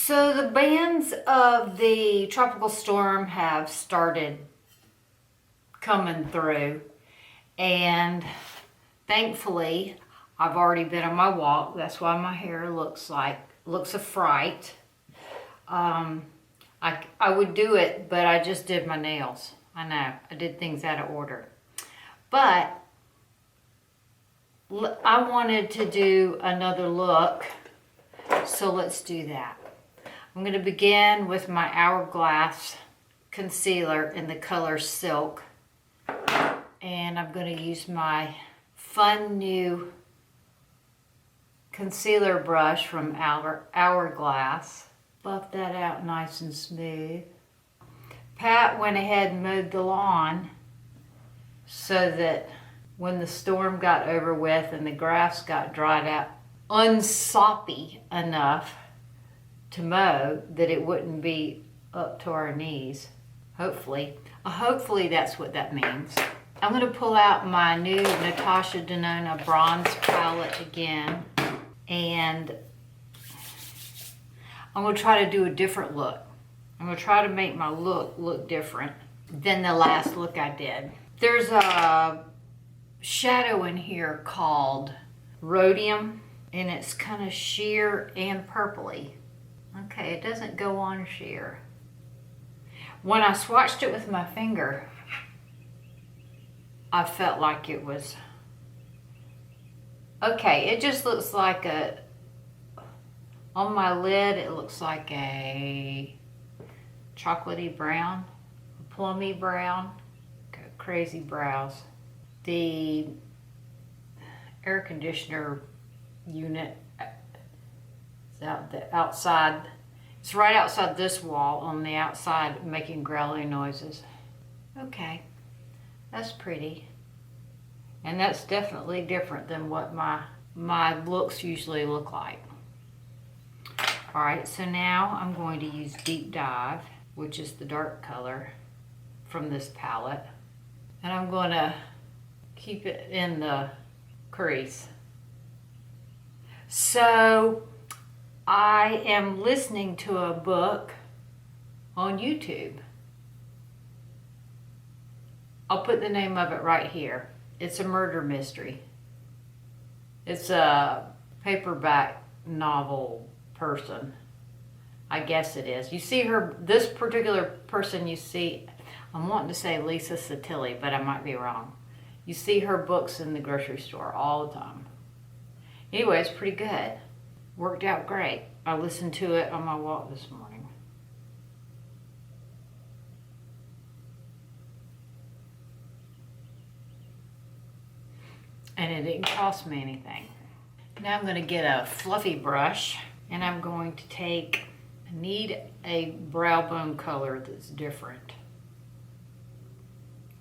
So the bands of the tropical storm have started coming through, and thankfully I've already been on my walk. That's why my hair looks a fright. I would do it, but I just did my nails. I know, I did things out of order. But I wanted to do another look, so let's do that. I'm going to begin with my Hourglass concealer in the color Silk. And I'm going to use my fun new concealer brush from Hourglass. Buff that out nice and smooth. Pat went ahead and mowed the lawn so that when the storm got over with and the grass got dried out, unsoppy enough to mow that it wouldn't be up to our knees. Hopefully that's what that means. I'm going to pull out my new Natasha Denona Bronze Palette again, and I'm going to try to do a different look. I'm going to try to make my look different than the last look I did. There's a shadow in here called Rhodium, and it's kind of sheer and purpley. Okay, it doesn't go on sheer. When I swatched it with my finger, I felt like it was okay. It just looks like on my lid, it looks like a chocolatey brown, a plummy brown. Got crazy brows. The air conditioner unit is outside. It's right outside this wall on the outside, making growling noises. Okay, that's pretty. And that's definitely different than what my looks usually look like. All right, so now I'm going to use Deep Dive, which is the dark color from this palette. And I'm going to keep it in the crease. So I am listening to a book on YouTube. I'll put the name of it right here. It's a murder mystery. It's a paperback novel person. I guess it is. You see her, this particular person you see, I'm wanting to say Lisa Satilli, but I might be wrong. You see her books in the grocery store all the time. Anyway, it's pretty good. Worked out great. I listened to it on my walk this morning. And it didn't cost me anything. Now I'm going to get a fluffy brush, and I'm going to I need a brow bone color that's different.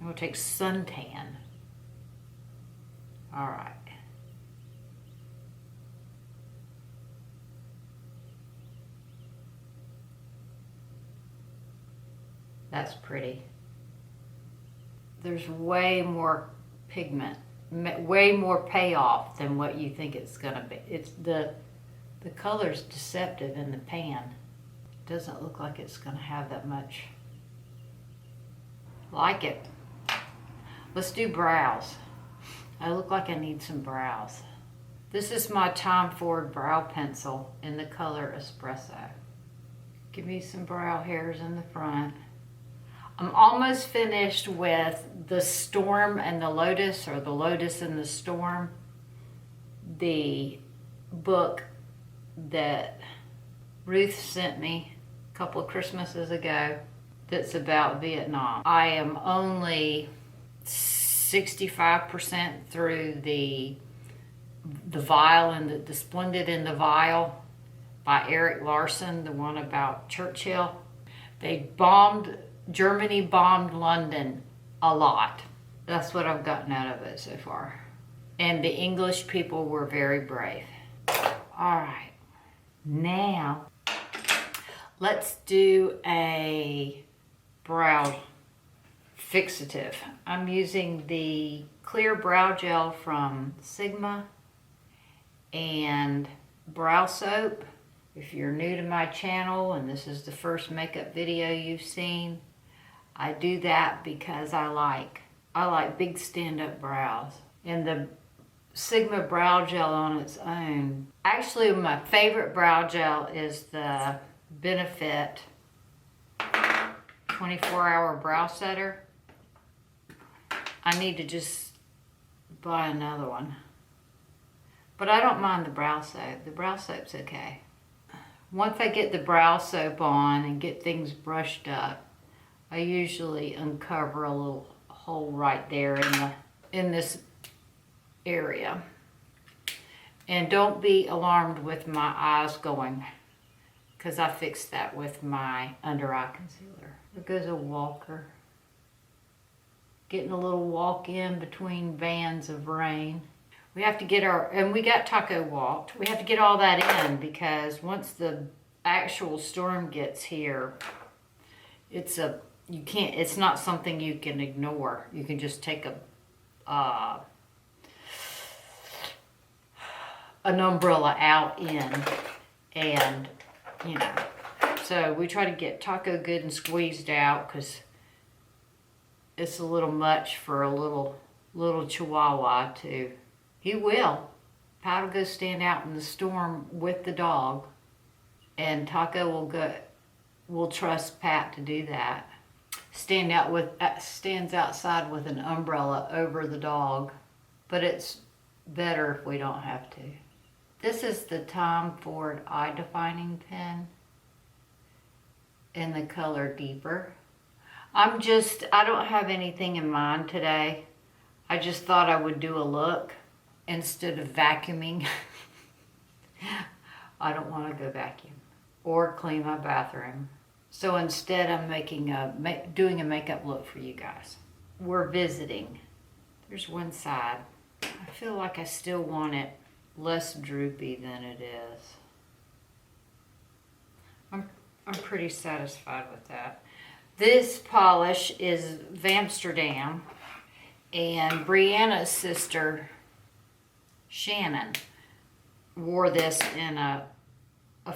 I'm going to take Suntan. All right. That's pretty. There's way more pigment, way more payoff than what you think it's gonna be. It's the color's deceptive in the pan. It doesn't look like it's gonna have that much. Like it. Let's do brows. I look like I need some brows. This is my Tom Ford brow pencil in the color Espresso. Give me some brow hairs in the front. I'm almost finished with The Storm and the Lotus, or The Lotus and the Storm, the book that Ruth sent me a couple of Christmases ago that's about Vietnam. I am only 65% through the vial and the Splendid in the Vial by Eric Larson, the one about Churchill. Germany bombed London a lot. That's what I've gotten out of it so far. And the English people were very brave. All right, now let's do a brow fixative. I'm using the clear brow gel from Sigma and brow soap If you're new to my channel and this is the first makeup video you've seen, I do that because I like big stand-up brows. And the Sigma brow gel on its own. Actually, my favorite brow gel is the Benefit 24-hour brow setter. I need to just buy another one. But I don't mind the brow soap. The brow soap's okay. Once I get the brow soap on and get things brushed up, I usually uncover a little hole right there in this area. And don't be alarmed with my eyes going, because I fixed that with my under eye concealer. There goes a walker. Getting a little walk in between vans of rain. We have to get and we got taco walked. We have to get all that in because once the actual storm gets here, it's not something you can ignore. You can just take an umbrella out in and, you know. So we try to get Taco good and squeezed out because it's a little much for a little chihuahua too. He will. Pat will go stand out in the storm with the dog, and Taco will trust Pat to do that. Stands outside with an umbrella over the dog, but it's better if we don't have to. This is the Tom Ford Eye Defining Pen in the color Deeper. I don't have anything in mind today. I just thought I would do a look instead of vacuuming. I don't want to go vacuum or clean my bathroom. So instead I'm doing a makeup look for you guys. We're visiting. There's one side. I feel like I still want it less droopy than it is. I'm pretty satisfied with that. This polish is Vampsterdam, and Brianna's sister Shannon wore this in a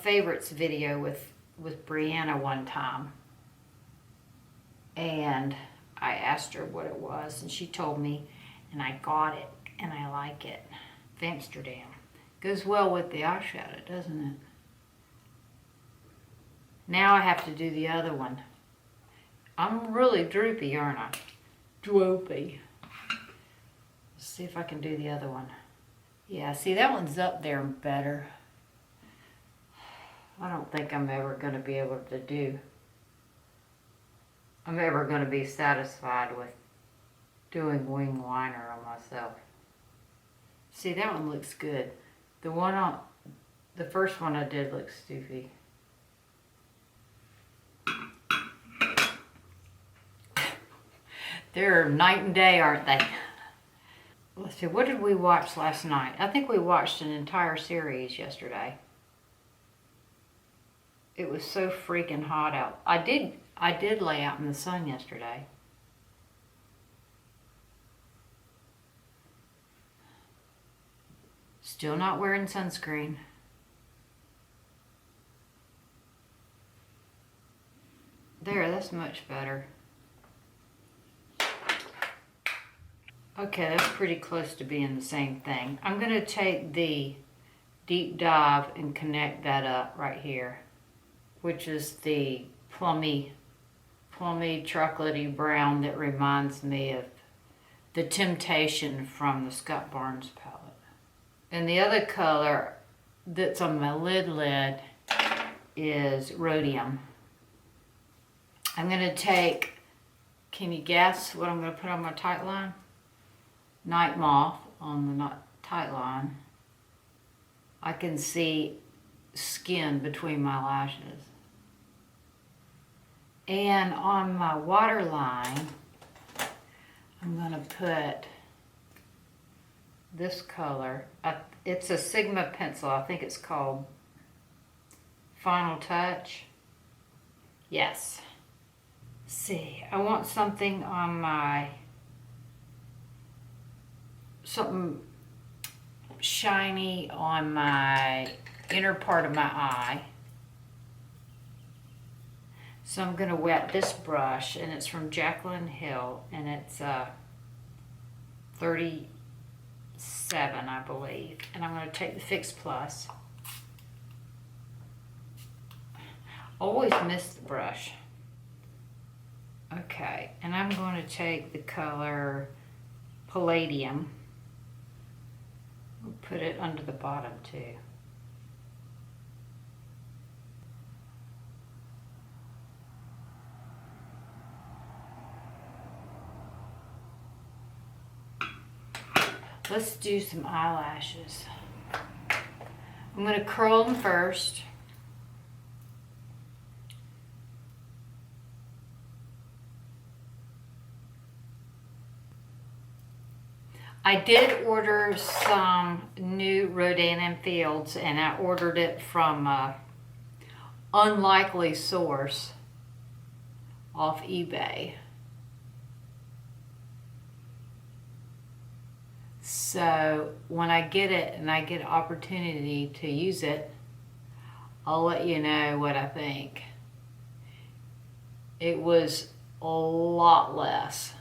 favorites video with Brianna one time, and I asked her what it was and she told me, and I got it and I like it. Vampsterdam goes well with the eyeshadow, doesn't it? Now I have to do the other one. I'm really droopy, aren't I? Droopy. Let's see if I can do the other one. Yeah, see, that one's up there better. I don't think I'm ever going to be able to I'm ever going to be satisfied with doing wing liner on myself. See, that one looks good. The first one I did looks stupid. They're night and day, aren't they? Let's see, what did we watch last night? I think we watched an entire series yesterday. It was so freaking hot out. I did lay out in the sun yesterday. Still not wearing sunscreen. There, that's much better. Okay, that's pretty close to being the same thing. I'm going to take the Deep Dive and connect that up right here, which is the plummy chocolatey brown that reminds me of the Temptation from the Scott Barnes palette. And the other color that's on my lid is Rhodium. I'm going to take, can you guess what I'm going to put on my tight line? Night Moth on the tight line. I can see skin between my lashes. And on my waterline, I'm going to put this color. It's a Sigma pencil. I think it's called Final Touch. Yes. Let's see, I want something on my, something shiny on my inner part of my eye. So I'm going to wet this brush, and it's from Jaclyn Hill, and it's 37, I believe. And I'm going to take the Fix Plus. Always miss the brush. Okay, and I'm going to take the color Palladium. We'll put it under the bottom too. Let's do some eyelashes. I'm going to curl them first. I did order some new Rodan and Fields, and I ordered it from an unlikely source off eBay. So when I get it and I get an opportunity to use it, I'll let you know what I think. It was a lot less.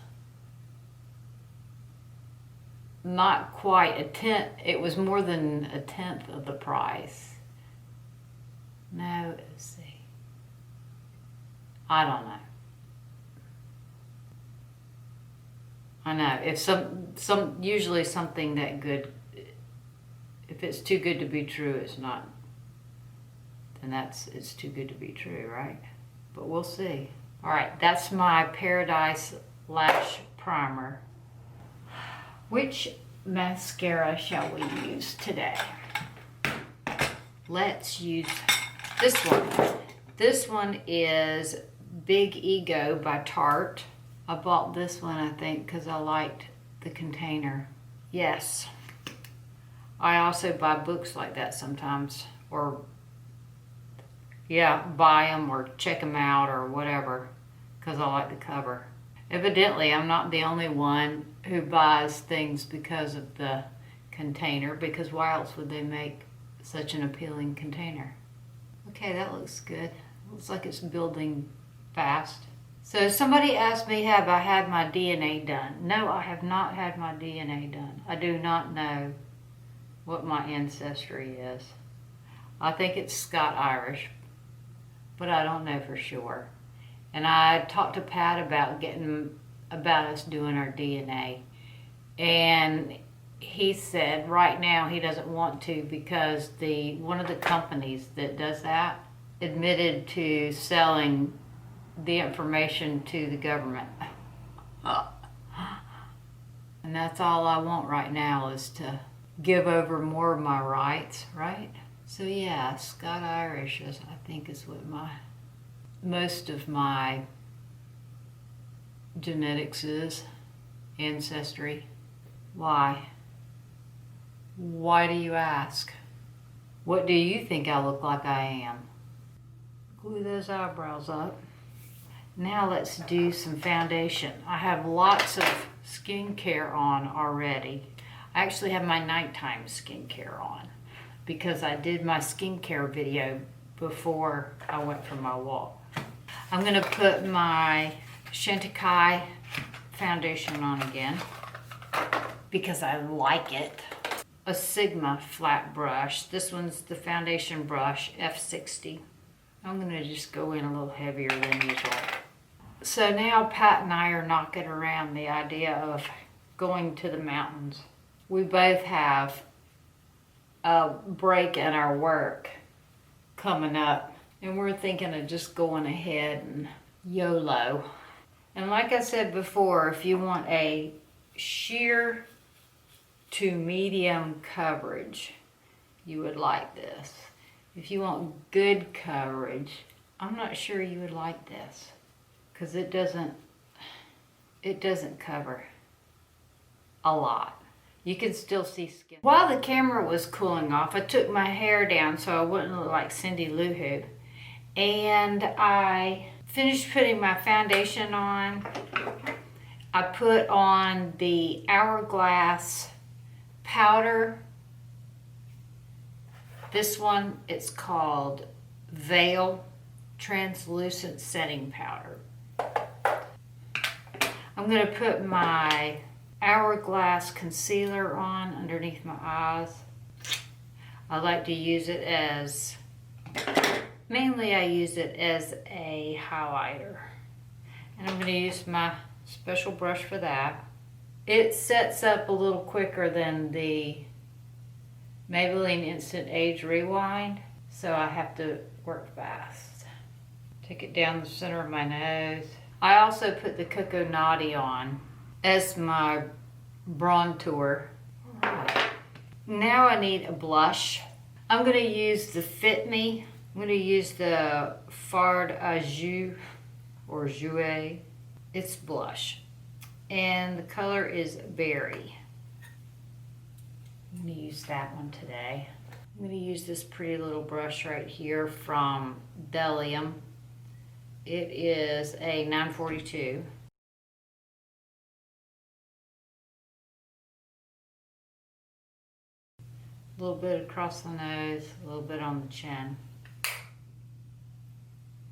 Not quite a tenth, it was more than a tenth of the price. No, let's see. I don't know. I know, if usually something that good, if it's too good to be true, it's not, then it's too good to be true, right? But we'll see. All right, that's my Paradise Lash Primer. Which mascara shall we use today? Let's use this one. This one is Big Ego by Tarte. I bought this one, I think, because I liked the container. Yes. I also buy books like that sometimes. Or, yeah, buy them or check them out or whatever, because I like the cover. Evidently, I'm not the only one who buys things because of the container, because why else would they make such an appealing container? Okay, that looks good. Looks like it's building fast. So somebody asked me, have I had my DNA done? No, I have not had my DNA done. I do not know what my ancestry is. I think it's Scot-Irish, but I don't know for sure. And I talked to Pat about us doing our DNA. And he said right now he doesn't want to because one of the companies that does that admitted to selling the information to the government. And that's all I want right now, is to give over more of my rights, right? So yeah, Scot-Irish is, I think, is what most of my genetics is, ancestry. Why? Why do you ask? What do you think I look like I am? Glue those eyebrows up. Now let's do some foundation. I have lots of skincare on already. I actually have my nighttime skincare on because I did my skincare video before I went for my walk. I'm going to put my Chantecaille foundation on again because I like it. A Sigma flat brush. This one's the foundation brush, F60. I'm going to just go in a little heavier than usual. So now Pat and I are knocking around the idea of going to the mountains. We both have a break in our work coming up, and we're thinking of just going ahead and YOLO. And like I said before, if you want a sheer to medium coverage, you would like this. If you want good coverage, I'm not sure you would like this because it doesn't cover a lot. You can still see skin. While the camera was cooling off, I took my hair down so I wouldn't look like Cindy Lou Who. And I finished putting my foundation on. I put on the Hourglass powder This one, it's called Veil Translucent Setting Powder. I'm going to put my Hourglass concealer on underneath my eyes. I like to use it as, mainly I use it as a highlighter. And I'm going to use my special brush for that. It sets up a little quicker than the Maybelline Instant Age Rewind, so I have to work fast. Take it down the center of my nose. I also put the Coco Naughty on as my bronzer. Alright. Now I need a blush. I'm going to use the Fit Me. I'm going to use the Fard à Jouer or Jouer. It's blush. And the color is Berry. I'm going to use that one today. I'm going to use this pretty little brush right here from Delium. It is a 942. A little bit across the nose, a little bit on the chin.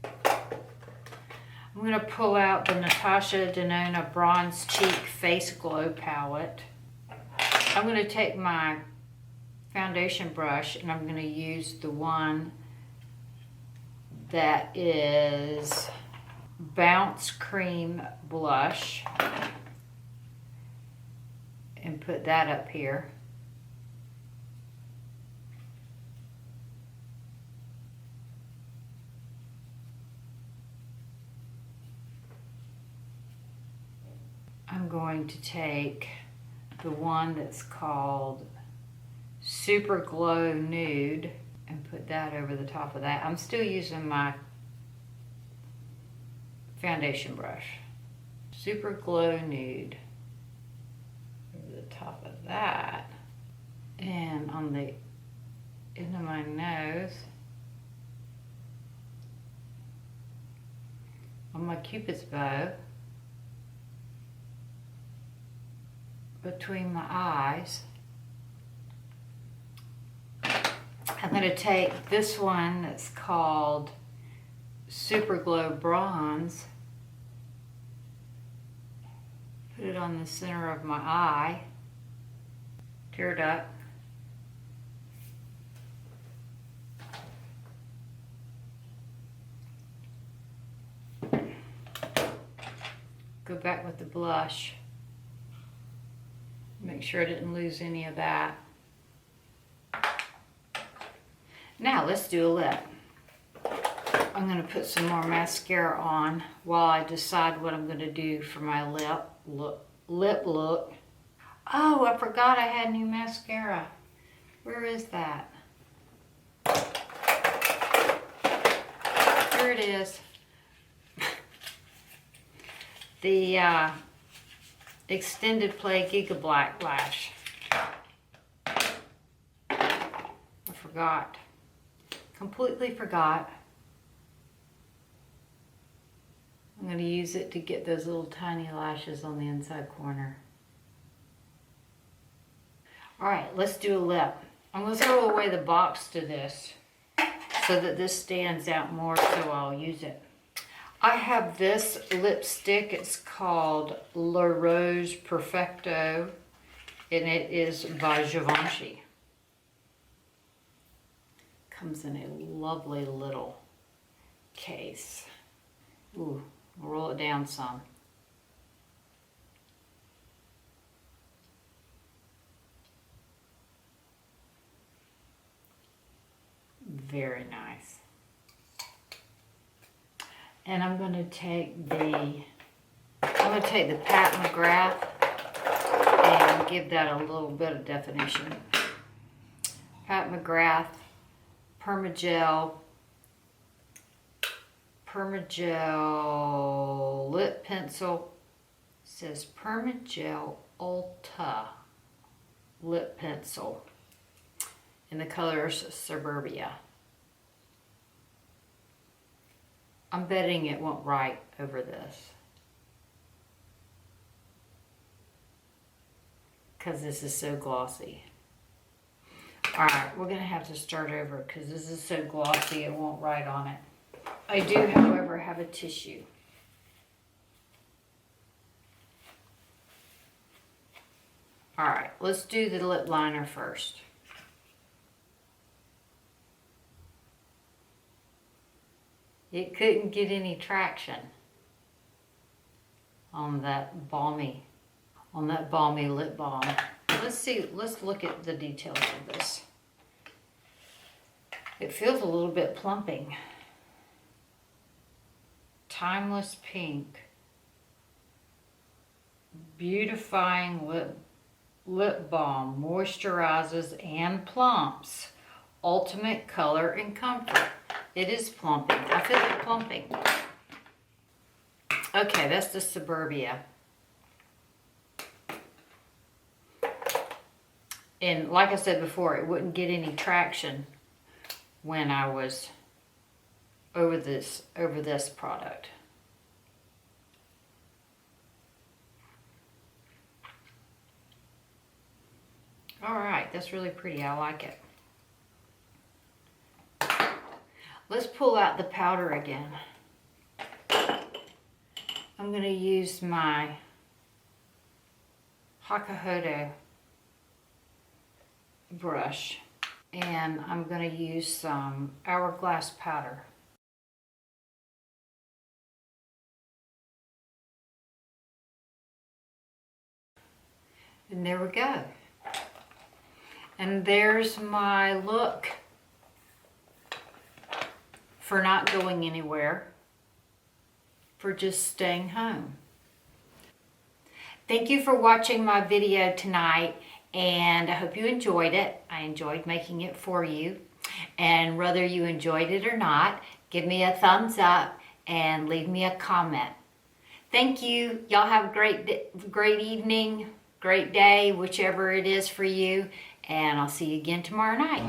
I'm going to pull out the Natasha Denona Bronze Cheek Face Glow Palette. I'm going to take my foundation brush and I'm going to use the one that is Bounce Cream Blush and put that up here. I'm going to take the one that's called Super Glow Nude and put that over the top of that. I'm still using my foundation brush. Super Glow Nude over the top of that. And on the end of my nose, on my Cupid's bow, between my eyes. I'm going to take this one that's called Super Glow Bronze, put it on the center of my eye, tear it up. Go back with the blush. Make sure I didn't lose any of that. Now let's do a lip. I'm going to put some more mascara on while I decide what I'm going to do for my lip look. Oh, I forgot I had new mascara. Where is that? Here it is. The Extended Play Giga Black Lash. I forgot. Completely forgot. I'm going to use it to get those little tiny lashes on the inside corner. Alright, let's do a lip. I'm going to throw away the box to this so that this stands out more, so I'll use it. I have this lipstick. It's called La Rose Perfecto, and it is by Givenchy. Comes in a lovely little case. Ooh, roll it down some. Very nice. And I'm going to take the Pat McGrath and give that a little bit of definition. Pat McGrath Permagel lip pencil. It says Permagel Ulta lip pencil, and the color is Suburbia. I'm betting it won't write over this, because this is so glossy. All right, we're gonna have to start over because this is so glossy it won't write on it. I do, however, have a tissue. All right, let's do the lip liner first. It couldn't get any traction on that balmy lip balm. Let's see, let's look at the details of this. It feels a little bit plumping. Timeless Pink. Beautifying lip balm. Moisturizes and plumps. Ultimate color and comfort. It is plumping. I feel it plumping. Okay, that's the Suburbia. And like I said before, it wouldn't get any traction when I was over this product. All right, that's really pretty. I like it. Let's pull out the powder again. I'm going to use my Hakuhodo brush, and I'm going to use some Hourglass powder. And there we go. And there's my look for not going anywhere, for just staying home. Thank you for watching my video tonight, and I hope you enjoyed it. I enjoyed making it for you. And whether you enjoyed it or not, give me a thumbs up and leave me a comment. Thank you. Y'all have a great evening, great day, whichever it is for you. And I'll see you again tomorrow night.